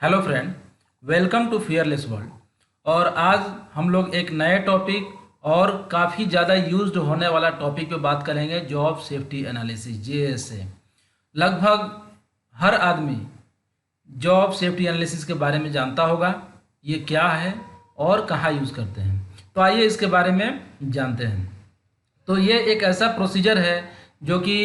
Hello friend, welcome to fearless world. और आज हम लोग एक नए टॉपिक और काफ़ी ज़्यादा यूज्ड होने वाला टॉपिक पे बात करेंगे, जॉब सेफ्टी एनालिसिस JSA। लगभग हर आदमी जॉब सेफ्टी एनालिसिस के बारे में जानता होगा, ये क्या है और कहाँ यूज़ करते हैं। तो आइए इसके बारे में जानते हैं। तो ये एक ऐसा प्रोसीजर है जो कि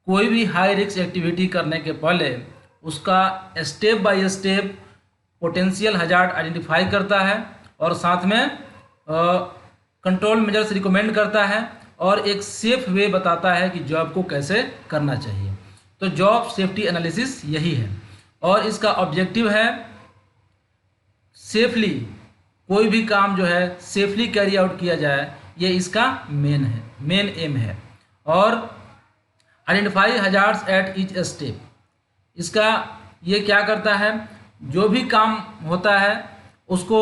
कोई भी हाई रिस्क एक्टिविटी करने के पहले उसका step by step potential hazard identify करता है और साथ में कंट्रोल मेजर्स रिकमेंड करता है और एक सेफ वे बताता है कि जॉब को कैसे करना चाहिए। तो जॉब सेफ्टी एनालिसिस यही है और इसका ऑब्जेक्टिव है सेफली कोई भी काम जो है सेफली कैरी आउट किया जाए, ये इसका मेन एम है। और identify hazards at each step, इसका ये क्या करता है, जो भी काम होता है उसको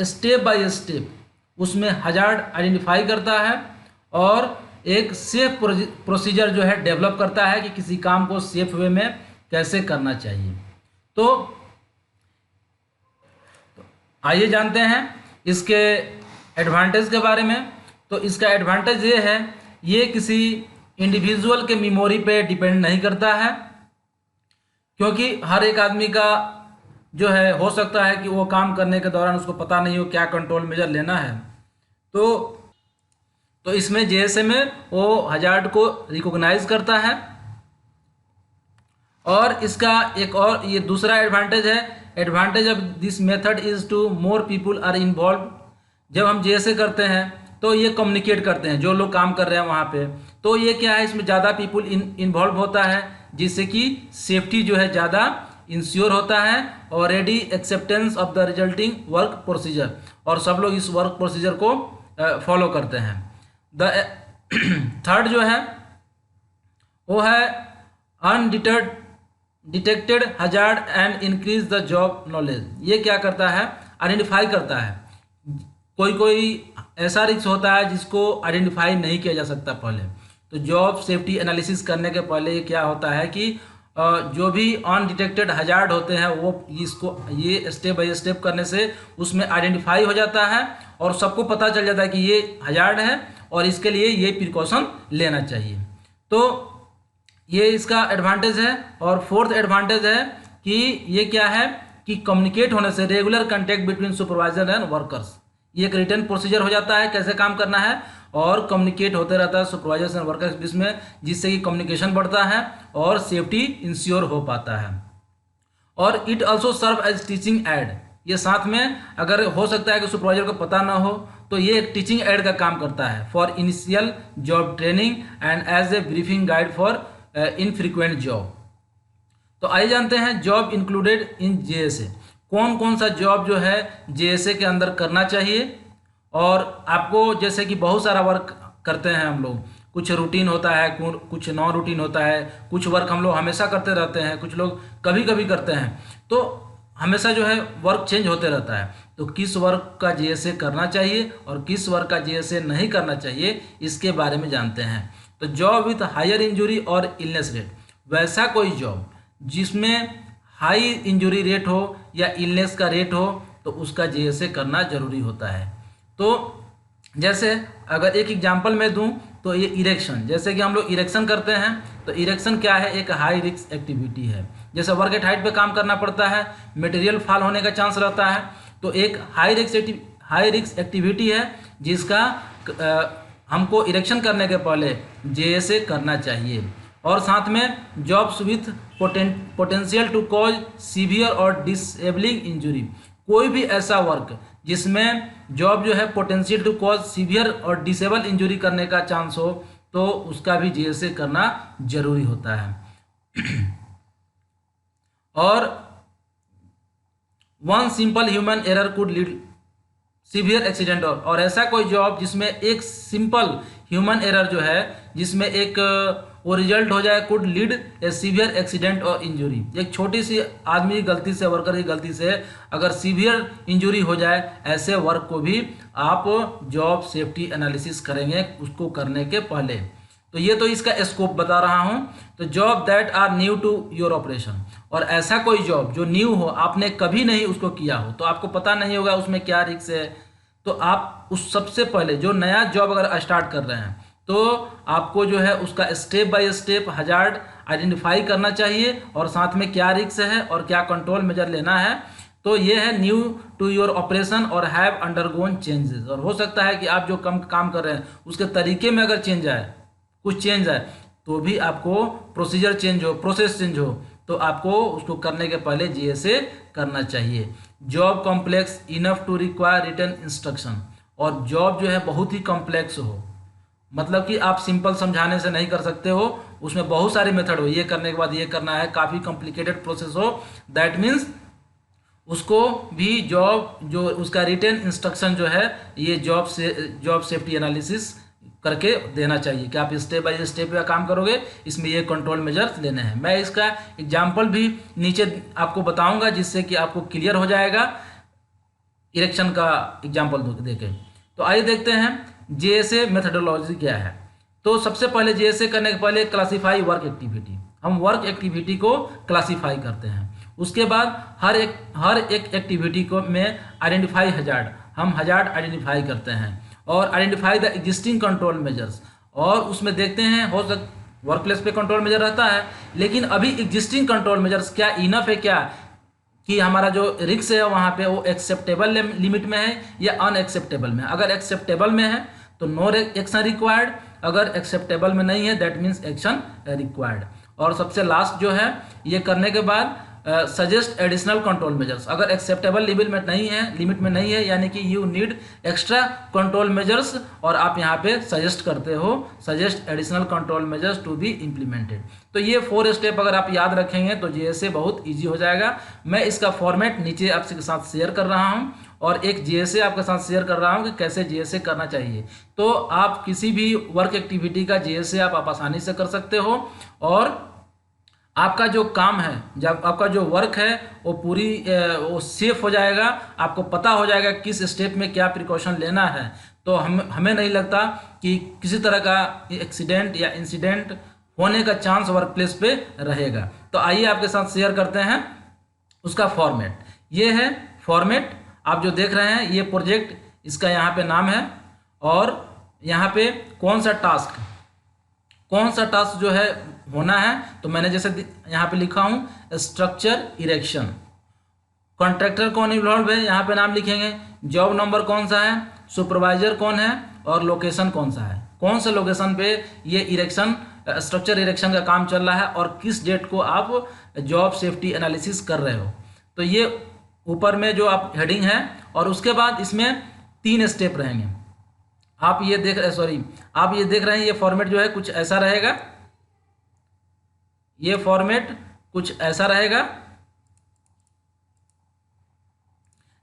स्टेप बाय स्टेप उसमें हजार्ड आइडेंटिफाई करता है और एक सेफ प्रोसीजर जो है डेवलप करता है कि किसी काम को सेफ वे में कैसे करना चाहिए। तो आइए जानते हैं इसके एडवांटेज के बारे में। तो इसका एडवांटेज ये है, ये किसी इंडिविजुअल के मेमोरी पे डिपेंड नहीं करता है, क्योंकि हर एक आदमी का जो है हो सकता है कि वो काम करने के दौरान उसको पता नहीं हो क्या कंट्रोल मेजर लेना है। तो इसमें JSA में वो हजार्ड को रिकॉग्नाइज करता है। और इसका एक और ये दूसरा एडवांटेज है, advantage of this method is two more people are involve. जब हम JSA करते हैं तो ये कम्युनिकेट करते हैं जो लोग काम कर रहे हैं वहाँ पे, तो ये क्या है, इसमें ज़्यादा पीपुल इन्वॉल्व होता है जिससे कि सेफ्टी जो है ज़्यादा इंश्योर होता है और ready acceptance of the resulting work procedure, और सब लोग इस वर्क प्रोसीजर को फॉलो करते हैं। द थर्ड जो है वो है detected hazard and increase the job knowledge. ये क्या करता है, आइडेंटिफाई करता है। कोई ऐसा रिस्क होता है जिसको आइडेंटिफाई नहीं किया जा सकता पहले, तो जॉब सेफ्टी एनालिसिस करने के पहले ये क्या होता है कि जो भी अनडिटेक्टेड हजार्ड होते हैं वो ये स्टेप बाय स्टेप करने से उसमें आइडेंटिफाई हो जाता है और सबको पता चल जाता है कि ये हजार्ड है और इसके लिए ये प्रिकॉशन लेना चाहिए। तो ये इसका एडवांटेज है। और फोर्थ एडवांटेज है कि ये क्या है कि कम्युनिकेट होने से regular contact between supervisor and workers, ये एक रिटर्न प्रोसीजर हो जाता है कैसे काम करना है और कम्युनिकेट होते रहता है सुपरवाइजर्स एंड वर्कर्स बीच में, जिससे कि कम्युनिकेशन बढ़ता है और सेफ्टी इंश्योर हो पाता है। और it also serve as teaching aid, ये साथ में अगर हो सकता है कि सुपरवाइजर को पता ना हो तो ये एक टीचिंग एड का काम करता है for initial job training and as a briefing guide for infrequent job. तो आइए जानते हैं जॉब इंक्लूडेड इन JSA, कौन कौन सा जॉब जो है JSA के अंदर करना चाहिए। और आपको जैसे कि बहुत सारा वर्क करते हैं हम लोग, कुछ रूटीन होता है, कुछ नॉन रूटीन होता है, कुछ वर्क हम लोग हमेशा करते रहते हैं, कुछ लोग कभी कभी करते हैं, तो हमेशा जो है वर्क चेंज होते रहता है। तो किस वर्क का JSA करना चाहिए और किस वर्क का JSA नहीं करना चाहिए, इसके बारे में जानते हैं। तो जॉब विथ हायर इंजरी और इलनेस रेट, वैसा कोई जॉब जिसमें हाई इंजरी रेट हो या इलनेस का रेट हो तो उसका JSA करना जरूरी होता है। तो जैसे अगर एक एग्जांपल मैं दूं तो ये इरेक्शन, जैसे कि हम लोग इरेक्शन करते हैं, तो इरेक्शन क्या है, एक हाई रिस्क एक्टिविटी है। जैसे वर्क एट हाइट पे काम करना पड़ता है, मटेरियल फॉल होने का चांस रहता है, तो एक हाई रिस्क एक्टिविटी है जिसका हमको इरेक्शन करने के पहले JSA करना चाहिए। और साथ में jobs with potential to cause severe और डिसेबलिंग इंजरी, कोई भी ऐसा वर्क जिसमें जॉब जो है पोटेंशियल टू कॉज सीवियर और डिसेबल इंजरी करने का चांस हो तो उसका भी JSA करना जरूरी होता है। और one simple human error could lead severe accident, और ऐसा कोई जॉब जिसमें एक सिंपल ह्यूमन एरर जो है जिसमें एक वो रिजल्ट हो जाए, could lead A severe accident और इंजरी। एक छोटी सी आदमी की गलती से, वर्कर की गलती से अगर सीवियर इंजरी हो जाए, ऐसे वर्क को भी आप जॉब सेफ्टी एनालिसिस करेंगे उसको करने के पहले। तो ये तो इसका स्कोप बता रहा हूँ। तो job that are new to your operation, और ऐसा कोई जॉब जो न्यू हो, आपने कभी नहीं उसको किया हो, तो आपको पता नहीं होगा उसमें क्या रिस्क है, तो आप उस सबसे पहले जो नया जॉब अगर स्टार्ट कर रहे हैं तो आपको जो है उसका step by step hazard identify करना चाहिए और साथ में क्या रिस्क है और क्या कंट्रोल मेजर लेना है। तो ये है न्यू टू योर ऑपरेशन और हैव अंडरगोन चेंजेस। और हो सकता है कि आप जो काम कर रहे हैं उसके तरीके में अगर चेंज आए, कुछ चेंज आए, तो भी आपको प्रोसीजर चेंज हो, प्रोसेस चेंज हो, तो आपको उसको करने के पहले जीएसए करना चाहिए। Job complex enough to require written instruction, और जॉब जो है बहुत ही कॉम्प्लेक्स हो, मतलब कि आप सिंपल समझाने से नहीं कर सकते हो, उसमें बहुत सारे मेथड हो, ये करने के बाद ये करना है, काफ़ी कॉम्प्लिकेटेड प्रोसेस हो, दैट मीन्स उसको भी जॉब जो उसका रिटन इंस्ट्रक्शन जो है ये जॉब सेफ्टी एनालिसिस करके देना चाहिए कि आप स्टेप बाय स्टेप का काम करोगे, इसमें ये कंट्रोल मेजर्स लेने हैं। मैं इसका एग्जांपल भी नीचे आपको बताऊंगा जिससे कि आपको क्लियर हो जाएगा इरेक्शन का एग्जांपल देके। तो आइए देखते हैं जेएसए मेथडोलॉजी क्या है। तो सबसे पहले जेएसए करने के पहले क्लासीफाई वर्क एक्टिविटी, हम वर्क एक्टिविटी को क्लासीफाई करते हैं। उसके बाद हर एक एक्टिविटी को में आइडेंटिफाई हजार्ड, हम हजार्ड आइडेंटिफाई करते हैं और identify the existing control measures, और उसमें देखते हैं हो वर्क प्लेस पे कंट्रोल मेजर रहता है, लेकिन अभी एग्जिस्टिंग कंट्रोल मेजर्स क्या इनफ है, क्या कि हमारा जो रिस्क है वहाँ पे वो एक्सेप्टेबल लिमिट में है या अनएक्सेप्टेबल में। अगर एक्सेप्टेबल में है तो नो एक्शन रिक्वायर्ड, अगर एक्सेप्टेबल में नहीं है दैट मीन्स एक्शन रिक्वायर्ड। और सबसे लास्ट जो है ये करने के बाद सजेस्ट एडिशनल कंट्रोल मेजर्स, अगर एक्सेप्टेबल लिमिट में नहीं है यानी कि you need extra control measures, और आप यहाँ पे सजेस्ट करते हो suggest additional control measures to be implemented. तो ये 4 स्टेप अगर आप याद रखेंगे तो जेएसए बहुत ईजी हो जाएगा। मैं इसका फॉर्मेट नीचे आपके साथ शेयर कर रहा हूँ और एक जेएसए आपके साथ शेयर कर रहा हूँ कि कैसे जेएसए करना चाहिए। तो आप किसी भी वर्क एक्टिविटी का जेएसए आप आसानी से कर सकते हो, और आपका जो काम है, जब आपका जो वर्क है वो पूरी वो सेफ हो जाएगा, आपको पता हो जाएगा किस स्टेप में क्या प्रिकॉशन लेना है। तो हमें नहीं लगता कि किसी तरह का एक्सीडेंट या इंसिडेंट होने का चांस वर्क प्लेस पे रहेगा। तो आइए आपके साथ शेयर करते हैं उसका फॉर्मेट। ये है फॉर्मेट, आप जो देख रहे हैं ये प्रोजेक्ट, इसका यहाँ पे नाम है, और यहाँ पे कौन सा टास्क जो है होना है। तो मैंने जैसे यहाँ पे लिखा हूँ स्ट्रक्चर इरेक्शन, कॉन्ट्रैक्टर कौन इन्वॉल्व है यहाँ पे नाम लिखेंगे, जॉब नंबर कौन सा है, सुपरवाइजर कौन है, और लोकेशन कौन सा है, कौन से लोकेशन पे ये इरेक्शन स्ट्रक्चर इरेक्शन का काम चल रहा है और किस डेट को आप जॉब सेफ्टी एनालिसिस कर रहे हो। तो ये ऊपर में जो आप हेडिंग है, और उसके बाद इसमें 3 स्टेप रहेंगे। आप ये देख रहे हैं ये फॉर्मेट जो है कुछ ऐसा रहेगा, ये फॉर्मेट कुछ ऐसा रहेगा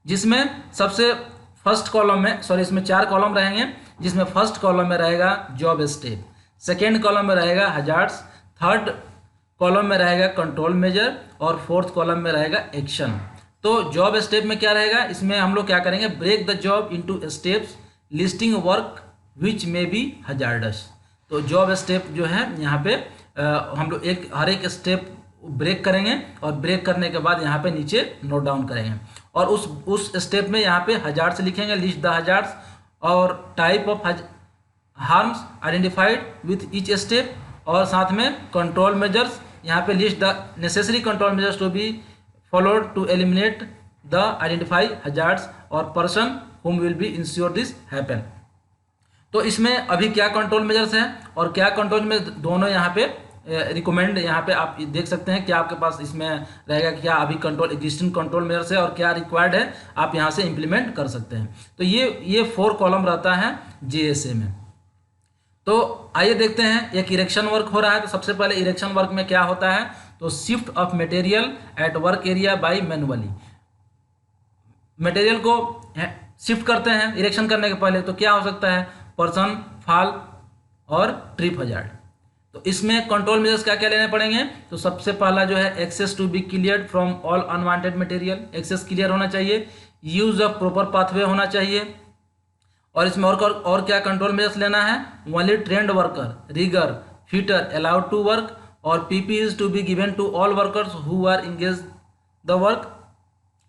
जिसमें सबसे फर्स्ट कॉलम में इसमें 4 कॉलम रहेंगे, जिसमें फर्स्ट कॉलम में रहेगा जॉब स्टेप, सेकेंड कॉलम में रहेगा हजार्ड्स, थर्ड कॉलम में रहेगा कंट्रोल मेजर, और फोर्थ कॉलम में रहेगा एक्शन। तो जॉब स्टेप में क्या रहेगा, इसमें हम लोग क्या करेंगे, break the job into steps listing work which may be hazardous. तो जॉब स्टेप जो है यहाँ पे हम लोग हर एक स्टेप ब्रेक करेंगे, और ब्रेक करने के बाद यहाँ पे नीचे नोट डाउन करेंगे, और उस स्टेप में यहाँ पे हजार्ड्स लिखेंगे, लिस्ट द हजार्ड्स और type of harms identified with each step, और साथ में कंट्रोल मेजर्स, यहाँ पे list the necessary control measures to be followed to eliminate the identify hazards और person whom will be ensure this happen। तो इसमें अभी क्या कंट्रोल मेजर्स हैं और क्या कंट्रोल में दोनों यहाँ पे रिकमेंड, यहाँ पे आप देख सकते हैं क्या आपके पास इसमें रहेगा, क्या अभी कंट्रोल एग्जिस्टिंग कंट्रोल मेजर्स है और क्या रिक्वायर्ड है, आप यहाँ से इम्प्लीमेंट कर सकते हैं। तो ये 4 कॉलम रहता है जेएसए में। तो आइए देखते हैं, एक इरेक्शन वर्क हो रहा है। तो सबसे पहले इरेक्शन वर्क में क्या होता है, तो shift of material at work area bye manually, material को शिफ्ट करते हैं इरेक्शन करने के पहले। तो क्या हो सकता है, पर्सन, फॉल और ट्रिप हजार्ड। तो इसमें कंट्रोल मेजर्स क्या क्या लेने पड़ेंगे, तो सबसे पहला जो है access to be cleared from all unwanted material, access clear होना चाहिए, यूज ऑफ प्रॉपर पाथवे होना चाहिए, और इसमें और क्या कंट्रोल मेजर्स लेना है, only trained worker, rigger, fitter allowed to work, और PP is to be given to all workers who are engage the work,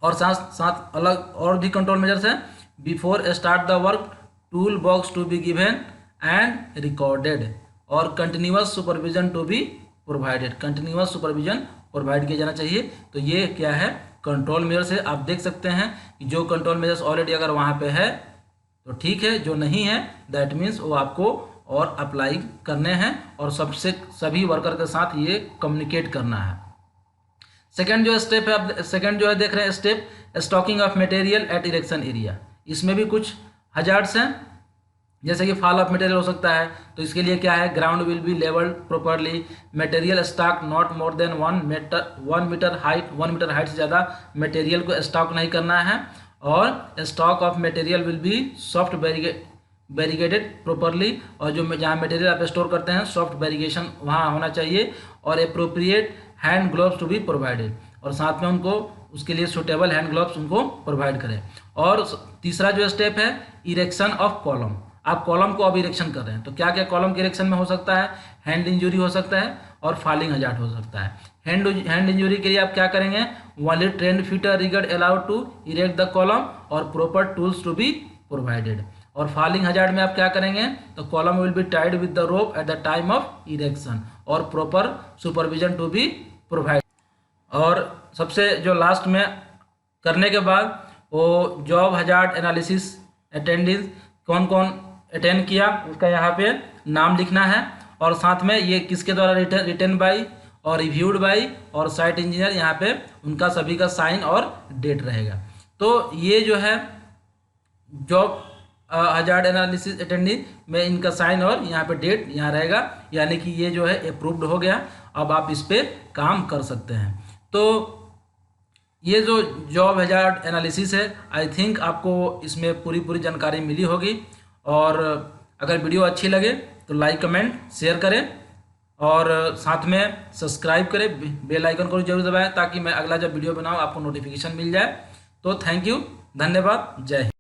और साथ साथ अलग और भी कंट्रोल मेजर्स हैं। Before start the work tool box to be given and recorded, और continuous supervision to be provided, continuous supervision provide किया जाना चाहिए। तो ये क्या है, कंट्रोल मेजर्स है। आप देख सकते हैं कि जो कंट्रोल मेजर्स ऑलरेडी अगर वहाँ पे है तो ठीक है, जो नहीं है दैट मीन्स वो आपको और अप्लाई करने हैं और सबसे सभी वर्कर के साथ ये कम्युनिकेट करना है। सेकंड जो स्टेप है, आप सेकंड जो है देख रहे हैं step, stocking of material at erection area. इसमें भी कुछ हजार्ड्स हैं, जैसे कि फॉल ऑफ मटेरियल हो सकता है, तो इसके लिए क्या है, ground will be levelled properly, material stock not more than 1 metre height, 1 metre height से ज़्यादा मटेरियल को स्टॉक नहीं करना है, और stock of material will be soft barricaded properly, और जो जहाँ मटेरियल आप स्टोर करते हैं सॉफ्ट बैरिगेशन वहाँ होना चाहिए, और appropriate hand gloves to be provided, और साथ में उनको उसके लिए सूटेबल हैंड ग्लोव्स उनको प्रोवाइड करें। और तीसरा जो स्टेप है, इरेक्शन ऑफ कॉलम। आप कॉलम को अब इरेक्शन कर रहे हैं, तो क्या क्या कॉलम के इरेक्शन में हो सकता है, हैंड इंजरी हो सकता है और फॉलिंग हजार्ड हो सकता है। हैंड इंजरी के लिए आप क्या करेंगे, only trained fitter rigger allowed to erect the column और proper tools to be provided. और फॉलिंग हजार्ड में आप क्या करेंगे, तो column will be tied with the rope at the time of erection और proper supervision to be provide. और सबसे जो लास्ट में करने के बाद वो जॉब हजार्ड एनालिसिस अटेंडेंस, कौन कौन अटेंड किया उसका यहाँ पे नाम लिखना है, और साथ में ये किसके द्वारा रिटर्न बाई और रिव्यूड बाई और साइट इंजीनियर, यहाँ पे उनका सभी का साइन और डेट रहेगा। तो ये जो है जॉब हजार्ड एनालिसिस अटेंडेंस में इनका साइन और यहाँ पे डेट यहाँ रहेगा, यानी कि ये जो है अप्रूव्ड हो गया, अब आप इस पर काम कर सकते हैं। तो ये जो जॉब हजार्ड एनालिसिस है, आई थिंक आपको इसमें पूरी जानकारी मिली होगी, और अगर वीडियो अच्छी लगे तो लाइक कमेंट शेयर करें, और साथ में सब्सक्राइब करें, बेल आइकन को जरूर दबाएं ताकि मैं अगला जब वीडियो बनाऊं आपको नोटिफिकेशन मिल जाए। तो थैंक यू, धन्यवाद, जय हिंद।